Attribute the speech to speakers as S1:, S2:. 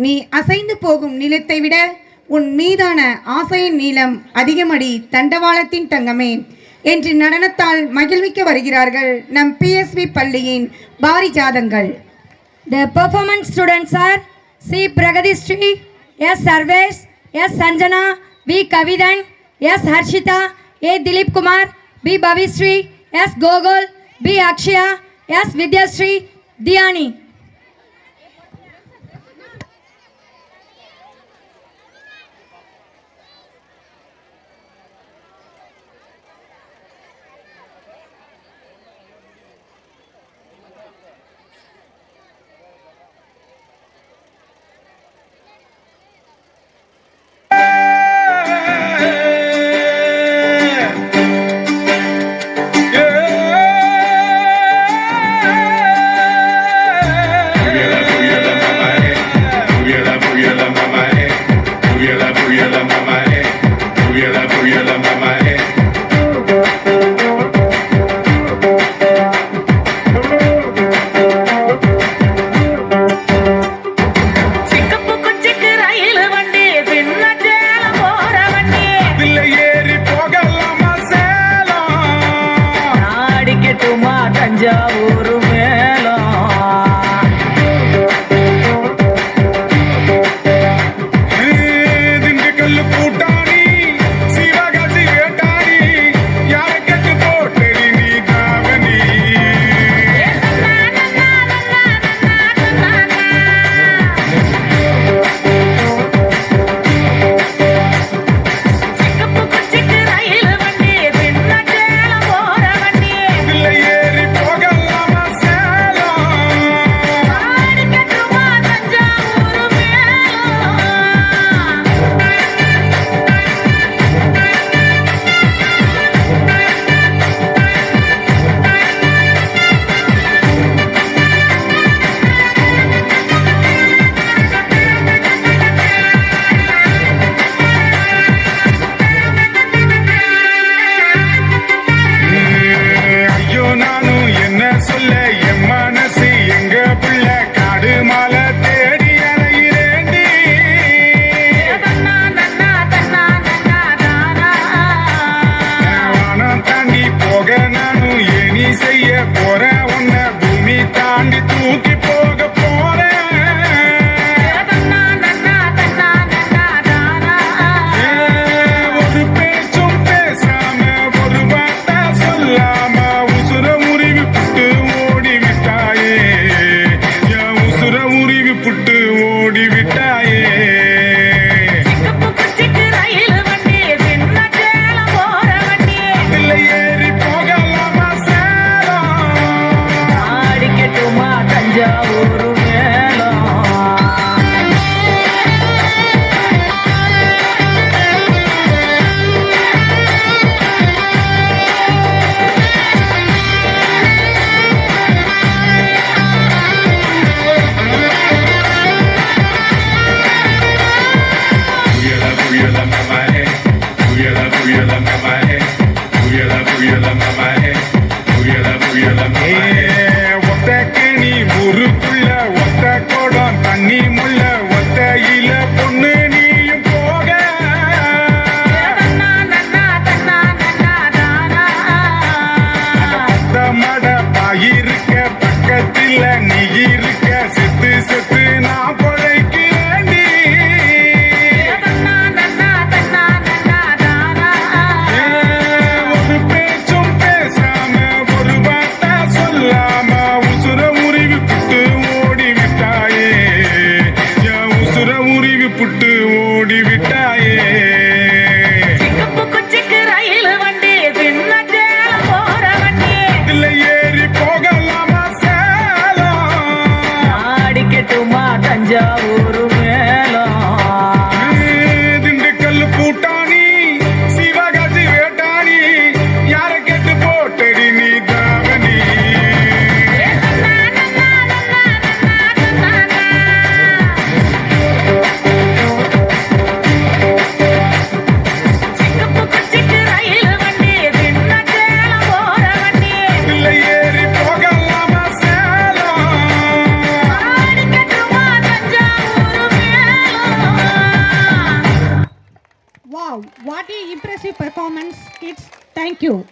S1: நீ அசைந்து போகும் நீளத்தை விட உன் மீதான ஆசையின் நீளம் அதிகமடி தண்டவாளத்தின் தங்கமே என்று நடனத்தால் மகிழ்விக்க வருகிறார்கள் நம் PSV பள்ளியின் பாரிஜாதங்கள்.
S2: The performance students are C. Pragadishree, S. Sarvesh, S. Sanjana, B. Kavidan, S. Harshita, A. Dilip Kumar, B. Bhavishri, S. Gogol, B. Akshaya, S. Vidyashree, Dhyani.
S3: Wow, what a impressive performance, kids. Thank you.